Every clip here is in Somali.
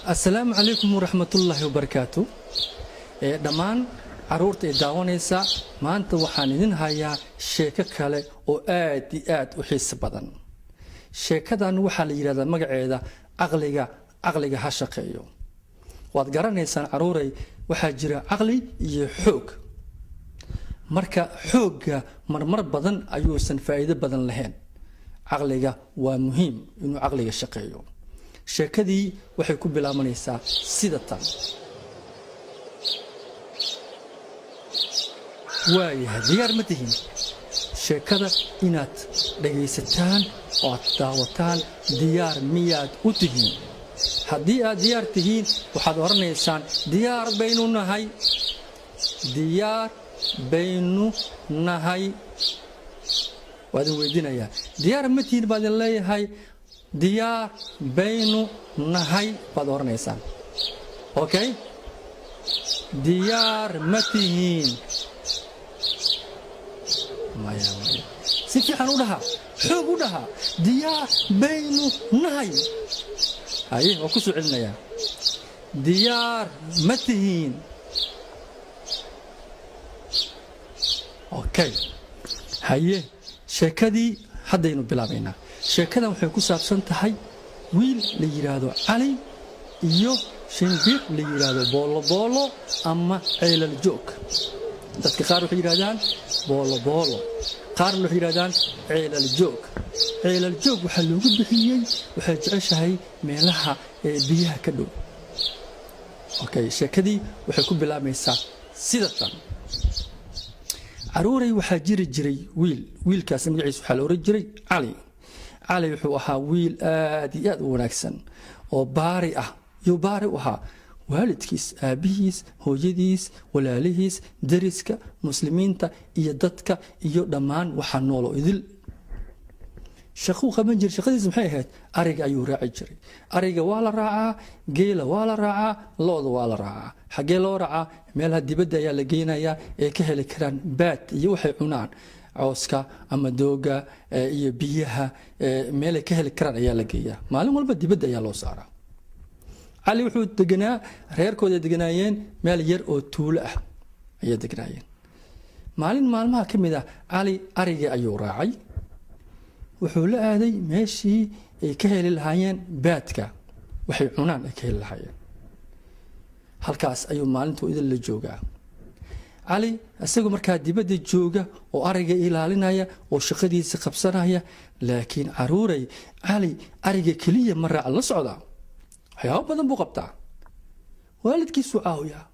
السلام عليكم ورحمة الله وبركاته. دمان caruurta daawanaysa maanta waxaan idin hayaa sheeko kale oo aad u xiiso badan. sheekadan waxa la yiraahdaa magaceeda aqliga ha shaqeeyo. waad garanaysaan caruuray waxa jira aqli iyo xoog. marka xoogga marmar badan ayuusan faa'iido badan lahayn. aqliga waa muhiim inuu aqliga shaqeeyo. sheekadii waxay ku bilaabanaysaa sida tan. waayahay diyaar ma tihiin sheekada inaad dhagaysataan oo aad daawataan diyaar miyaad u tihiin haddii aad diyaar tihiin waxaad oranaysaan diyaar baynu nahay waad weydiinayaa diyaar ma tihiin baad leeyahay diyaar baynu nahay baad oranaysaan okay diyaar ma tihiin maya si fiican u dhaha xoog u dhaha diyaar baynu nahay haye waa ku soo celinayaa diyaar ma tihiin okay haye sheekadii haddaynu bilaabaynaa sheekadan waxay ku saabsan tahay wiil la yiraahdo cali iyo shimbir la yiraahdo boolo ama ceelal joog dadka qaar waxay yiraahdaan boolo qaar waxay yiraahdaan ceelal joog waxa loogu bixiyay waxay jeceshahay meelaha biyaha ka dhow okay sheekadii waxay ku bilaabaysaa sida tan caruuray waxa jiray wiilkaas magaciisa waxa la oran jiray cali wuxuu ahaa wiil aad iyo aad u wanaagsan oo baari ah u ahaa waalidkiis aabihiis hooyadiis walaalihiis dariska muslimiinta iyo dadka iyo dhammaan waxa noolo idil shaqo qaban jiray shaqadiis maxay ahayd ariga ayuu raaci jiray ariga waa la raacaa geela waa la raacaa looda waa la raacaa xagee loo raacaa meelaha dibadda ayaa la geynayaa ee ka heli karaan baad iyo waxay cunaan cawska ama dooga iyo biyaha meelay ka heli karaan ayaa la geeyaa maalin walba dibadda ayaa loo saaraa cali wuxuu deganaa reerkooda deganaayeen meel yar oo tuulo ah ayaa deganaayeen maalin maalmaha ka mid ah cali ariga ayuu raacay wuxuu la aaday meeshii ay ka heli lahaayeen baadka waxay cunaan ay ka heli lahaayeen halkaas ayuu maalintuu idin la joogaa cali isagoo markaa dibadda jooga oo ariga ilaalinaya oo shaqadiisa qabsanaya laakiin caruuray cali ariga kaliya ma raac la socdaa waxyaabo badan buu qabtaa waalidkiisu caawiyaa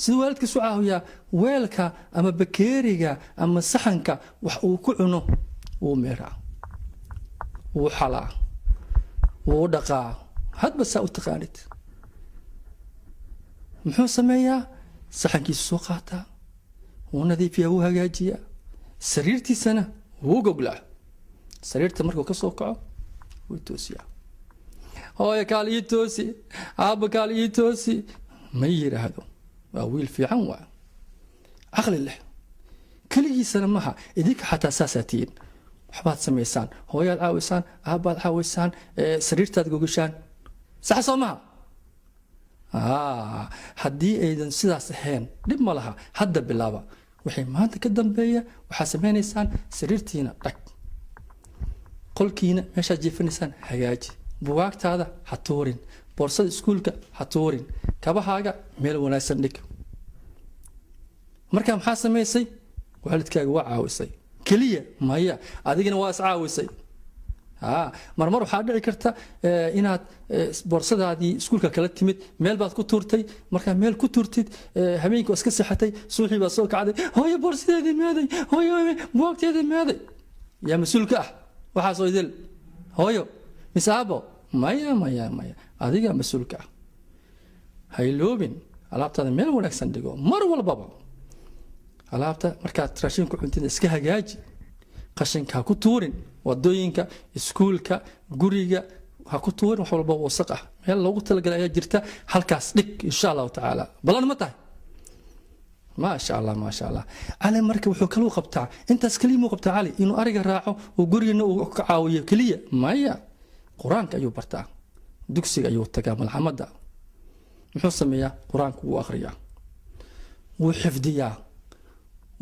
sida waalidkiisu caawiyaa weelka ama bakeeriga ama saxanka wax uu ku cuno wuu meeraa wuu xalaa wuu dhaqaa hadba saa u taqaanid muxuu sameeyaa saxankiisu soo qaataa wuu nadiifiyaa wuu hagaajiyaa sariirtiisana wuu goglaa sariirta markuu ka soo kaco wuu toosiyaa hooyo kaal ii toosi aabba kaal ii toosi ma yiraahdo waa wiil fiican waa aqli leh kaligiisana maha idinka xataa saasatiin waxbaad samaysaan hooyaad caawisaan aabbaad caawisaan sariirtaad gogashaan sax soo maha haddii aydan sidaas ahayn dhib ma laha hadda bilaaba waxay maanta ka dambeeya waxaad samaynaysaan sariirtiina dhag qolkiina meeshaad jiifanaysaan hagaaji bugaagtaada ha tuurin boorsada iskuulka ha tuurin kabahaaga meel wanaagsan dhig markaa maxaa samaysay waalidkaaga waa caawisay keliya maya adigana waa is caawisay marmar waxaa dhici karta inaad boorsadaadii iskuulka kala timid meel baad ku tuurtay markaa meel ku tuurtid habeenkii waa iska seexatay suuxii baad soo kacday hooyo boorsadeedii meeday hooyo bugaagteedii meeday yaa mas-uulka ah waxaasoo idil hooyo misaabo maya adiga mas-uulka ah hayloobin alaabtaada meel wanaagsan dhigo mar walbaba alaabta markaad raashin ku cuntida iska hagaaji qashinka ha ku tuurin wadooyinka iskuulka guriga ha ku tuurin wax walba wasaq ah meel loogu talagalay ayaa jirta halkaas dhig insha allahu tacaala balan ma tahay ما شاء الله علي مركب وحو كلو قبطع انت اسكليمو قبطع علي انو اريغا راعو وقرينا وكعاوية كلية مايا قرآن كأيو برتا dugsiga ayuu tagaa malxamada muxuu sameeyaa quraanka uu akhriyaa wuu xifdiyaa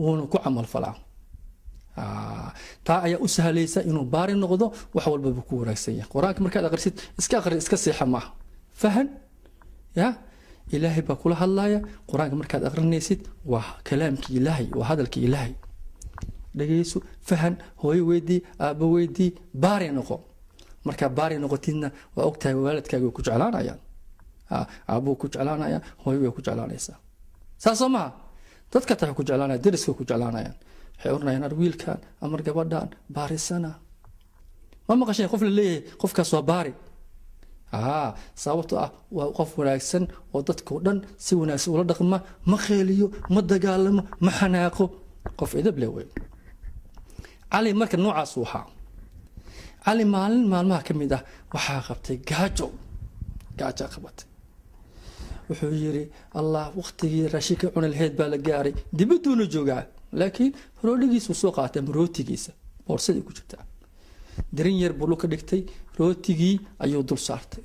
wuuna ku camal falaa taa ayaa u sahlaysa inuu baari noqdo wax walba ku wanaagsan yahay quraanka markaad akhrisid iska akhri iska seexa ma fahan ya ilaahay baa kula hadlaya quraanka markaad akhrinaysid waa kalaamki ilaahay waa hadalki ilaahay dhageyso fahan hooyo weydii aaba weydii baari noqo marka baari noqotidna waa ogtahay waalidkaaga ku jeclaanayaan aabuu ku jeclaanaya hooyo way ku jeclaanaysaa saasoo ma dadka tahay ku jeclaanaya deriska ku jeclaanayaan waxay oranayaan wiilkan amar gabadhan baarisana ma maqashay qof la leeyahay qofkaas waa baari sababtoo ah waa qof wanaagsan oo dadkoo dhan si wanaagsan ula dhaqma ma kheeliyo ma dagaalamo ma xanaaqo qof edeb leh weyn cali marka noocaas uu ahaa cali maalmaha ka mid ah waxaa qabtay gaajo qabatay wuxuu yiri allah waqtigii raashika cunal heed baa la gaaray dibaduuna joogaa laakiin roodigiisu soo qaatay rootigiisa boorsadii ku jirta darin yar buu ka dhigtay rootigii ayuu dul saartay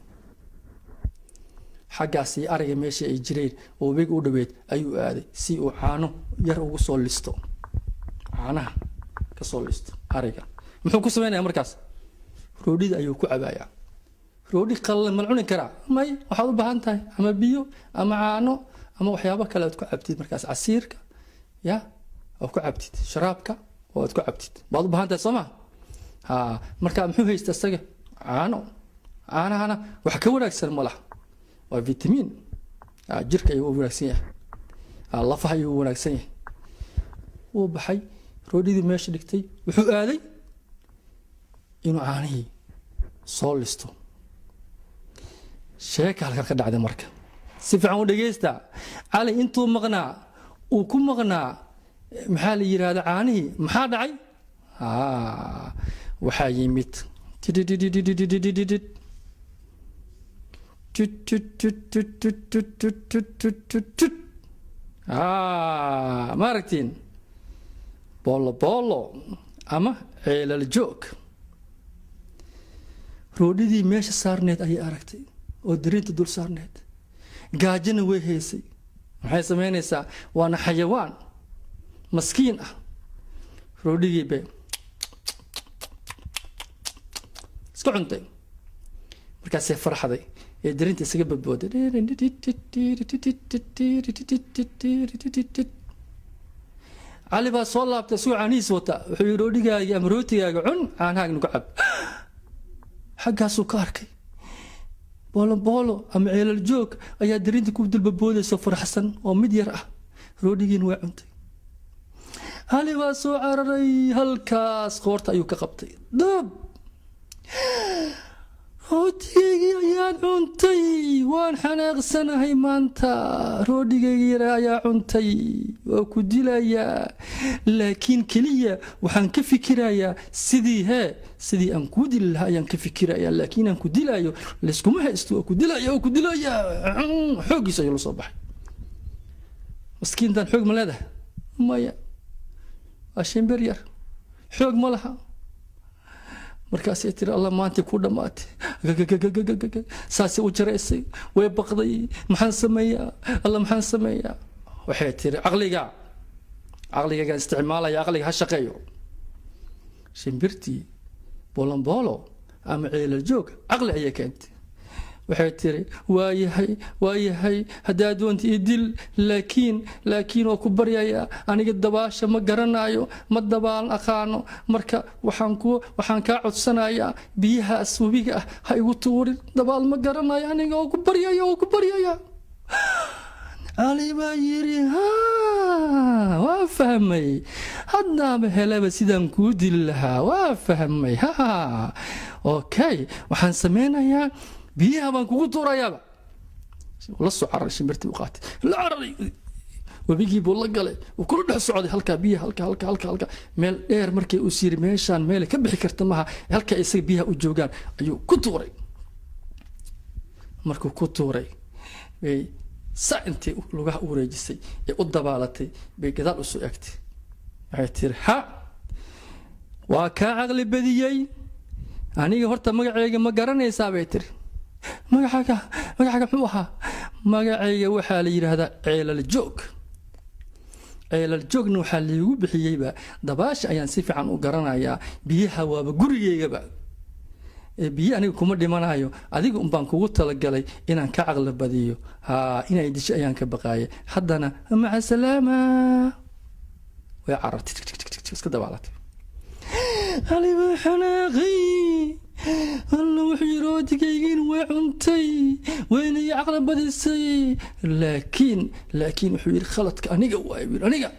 xagaasi ariga meesha ay jireen oo weeg u dhaweed ayuu aaday si uu caano yar ugu soo listo caanaha ka soo listo ariga muxuu ku sameeyaa markaas roodida ayuu ku cabayaa roodi qallan ma cuni karaa may waxaad u baahan tahay ama biyo ama caano ama waxyaabo kale aad ku cabtid markaas casiirka ya oo ku cabtid sharaabka oo aad ku cabtid baad u baahan tahay Soomaa marka muxuu haystaa isaga caanahana wax ka wanaagsan ma laha waa vitamin jirka ayuu wanaagsan yahay lafaha ayuu wanaagsan yahay wuu baxay roodidii meesha dhigtay wuxuu aaday inuu caanihii soo listo sheeka halka ka dhacday marka si fiican u dhageysta cali intuu maqnaa uu ku maqnaa maxaa la yiraahdaa caanihii maxaa dhacay waxaa yimid maaragtiin boolo ama ceelal joog roodidii meesha saarneed ayay aragtay oo darinta dul saarneed gaajina way heysay maxay sameynaysaa waana xayawaan maskiin ah roodigii bay iska cuntay markaasay farxaday ee darinta isaga badbooday cali baa soo laabtay suu caanihiis wata wuxuu yidhi roodhigaaga ama rootigaaga cun caanahaaga nagu cab xaggaasuu ka arkay boolo ama ceelal joog ayaa darinta ku dulbaboodayso faraxsan oo mid yar ah roodhigiina way cuntay cali baa soo cararay halkaas qoorta ayuu ka qabtay dab rootigaygii ayaan cuntay waan xanaaqsanahay maanta roodhigaygii yar ayaa cuntay waa ku dilayaa laakiin keliya waxaan ka fikirayaa sidii aan ku dili lahaa ayaan ka fikirayaa laakiin aan ku dilayo layskuma haysto waa ku dilaya xooggiisa ayuu la soo baxay maskiintan xoog ma leedahay maya waa shimbir yar xoog ma laha markaasay tiri allah maanta ku dhamaatay saasay u jaraysay way baqday maxaan sameeyaa waxay tiri caqliga isticmaalaya caqliga ha shaqeeyo shimbirtii boolo ama ceelal joog caqli ayay keentay waxay tiri waayahay haddaad doonta idil laakiin oo ku baryayaa aniga dabaasha ma garanayo ma dabaalan aqaano marka waxaan kaa codsanayaa biyahaas webiga ah ha igu tuurin dabaal ma garanayo aniga oo ku baryaya cali baa yiri waa fahmay haddaaba helaba sidaan kuu dili lahaa waa fahmay okay waxaan sameynayaa biyaha baan kugu tuurayaaba la soo carar shimbirtii u qaatay la cararay wabigii buu la galay uu kula dhex socday halka biyaha halka meel dheer markay uu siiri meeshaan meel ka bixi karta maaha halka isaga biyaha u joogaan ayuu ku tuuray markuu ku tuuray bay saantii lugaha u wareejisay ee u dabaalatay bay gadaal u soo eegtay waxay tiri waa ka caqli badiyay aniga horta magacayga ma garanaysaa bay tiri magacaaga muxuu ahaa magacayga waxaa la yidhaahdaa ceelal joog ceelal joogna waxaa liigu bixiyeyba dabaasha ayaan si fiican u garanayaa biyaha waaba gurigeygaba biyo aniga kuma dhimanayo adiga unbaan kugu talagalay inaan ka caqli badiyo inay disho ayaan ka baqaayay haddana maca salaama way carartay iska dabaalatay ali baa xanaaqay alla wuxuu yidhi oodigaygiin way cuntay wayna ii caqli badisay laakiin wuxuu yidhi khaladka aniga waay aniga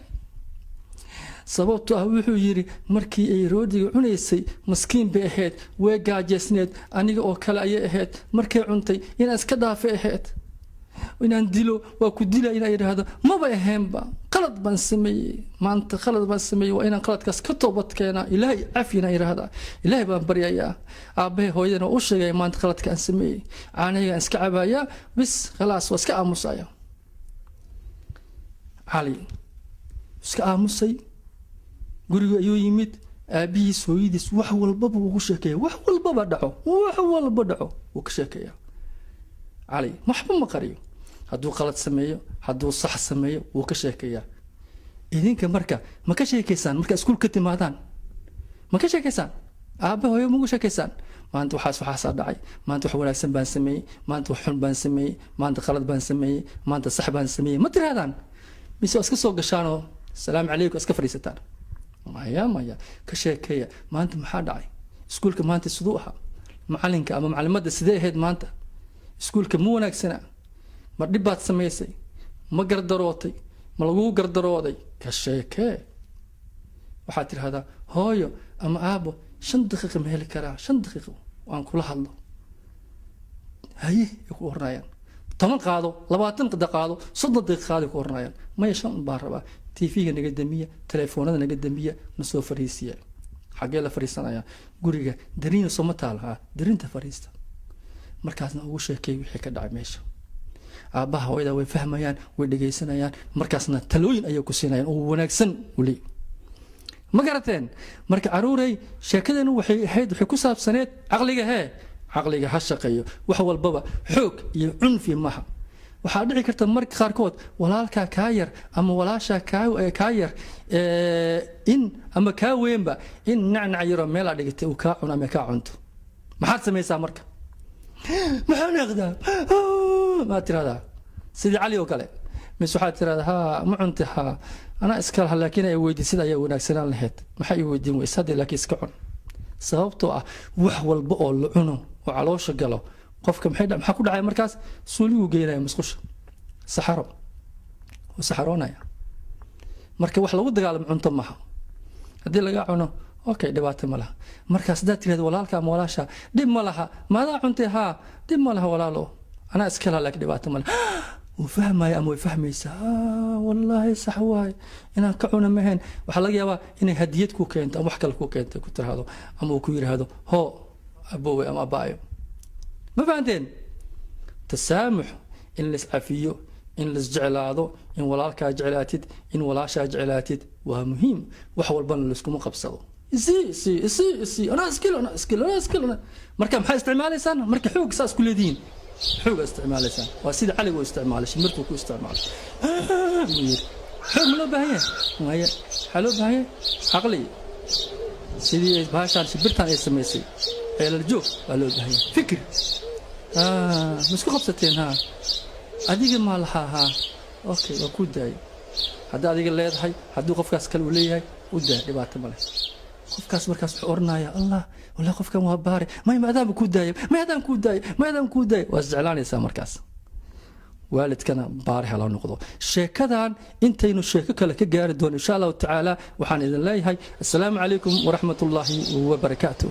sababtoo ah wuxuu yidhi markii ay roodiga cunaysay maskiin bay ahayd way gaajeysneed aniga oo kale ayay ahayd markay cuntay inaan iska dhaafay ahayd inaan dilo waa ku dila inaan yidhaahdo maba ahaynba qalad baan sameeyey maanta qalad baan sameeyey waa inaan qaladkaas ka toobad keenaa ilaahay cafi inaan yidhaahdaa ilaahay baan baryayaa aabbahay hooyadana u sheegaya maanta qaladka aan sameeyey caanahaygaan iska cabayaa bis khalaas waa iska aamusaya cali iska aamusay guriga ayuu yimid aabihiis hooyadiis wax walbaba ugu sheekeeya wax walba dhaco wuu ka sheekeeyaa cali waxba ma qariyo hadduu qalad sameeyo hadduu sax sameeyo wuu ka sheekeeyaa idinka marka ma ka sheekeysaan marka iskuulka timaadaan ma ka sheekeysaan aabba hooyo ma ugu sheekeysaan maanta waxaasaa dhacay maanta wax wanaagsan baan sameeyey maanta wax xun baan sameeyey maanta qalad baan sameeyey maanta sax baan sameeyey ma tirahdaan mise waa iska soo gashaanoo salaamu calaykum iska fadhiisataan maya ka sheekeeya maanta maxaa dhacay iskuulka maanta siduu ahaa macalinka ama macalimadda sidee ahayd maanta iskuulka ma wanaagsana ma dhib baad samaysay ma gardarootay ma laguu gardarooday ka sheekee waxaad tidhahdaa hooyo ama aabo 5 daqiiqo ma heli karaa 5 daqiiqo waan kula hadlo haye ku oranayaan 10 qaado 20 qaado 30 daqiiqo qaado ku oranayaan maya 5 baan rabaa TV-ga naga damiya telefoonada naga damiya na soo fariisiya xagee la fariisanaya guriga dariina soo taalaha darinta fariista markaasna ugu sheekay wixii ka dhacay meesha aabaha hooyada way fahmayaan way dhageysanayaan markaasna talooyin ayay ku siinayaan oo wanaagsan wali ma garateen marka aruuray sheekadeenu waxay ku saabsaneed caqliga ha shaqeeyo wax walbaba xoog iyo cunfi maha waxaa dhici karta marka qaarkood walaalka ka yar ama walaasha ka yar in ama ka weynba in nacnac yaro meel aad dhigtay uu ka cuno ama ka cunto maxaad samaysaa marka maxaan aqdaa ma tirada sidii cali oo kale mis waxaad tirada ma cunti ana iska laha laakiin ay weydiisid ayaa wanaagsanaan lahayd maxay weydiin weysadii laakiin iska cun sababtoo ah wax walba oo la cuno oo caloosha galo qofka maxaa ku dhacay markaas suuligu geynaya musqusha saxaroonaya marka wax lagu dagaalamo cunto maaha haddii laga cuno okay dhibaato ma laha markaas haddaad tirahdo walaalka ama walaasha dhib ma laha maadaa cuntay dhib ma laha walaalo anaa iska laha laakiin dhibaato ma laha wuu fahmaya ama way fahmaysaa wallaahi sax waay inaan ka cuno mahayn waxaa laga yaabaa inay hadiyad ku keento ama wax kale ku keento ku tirahdo ama uu ku yidhaahdo hoo aboowe ama abaayo ما فهمتين تسامح إن الإسعافية إن الجعلادو إن ولالك جعلاتيد إن ولاشا جعلاتيد ومهم وحول بن لسكم قبصدو سي أنا أسكيل مركب حي استعمال لسان مركب حوق ساس كل دين حوق استعمال لسان وسيد علي واستعمال شمرتو كو استعمال حوق ملو بهاي هي حلو بهاي عقلي سيدي باشا شبرتان يسميسي إلى الجوف قالوا بهاي فكر مسكو خبصتين أديك مالها أوكي وكود داي هذا أديك اللي يضحي هذا قفكاس كل وليه وده دبعت ماله قفكاس مركز حورنا يا الله ولا قفك مهباري ما دام كود داي وزعلان يا مركز والد كان بارح على نقطه شيكدان انتينو شيكه كله كغاري دون ان شاء الله تعالى وحان اذن ليهي السلام عليكم ورحمه الله وبركاته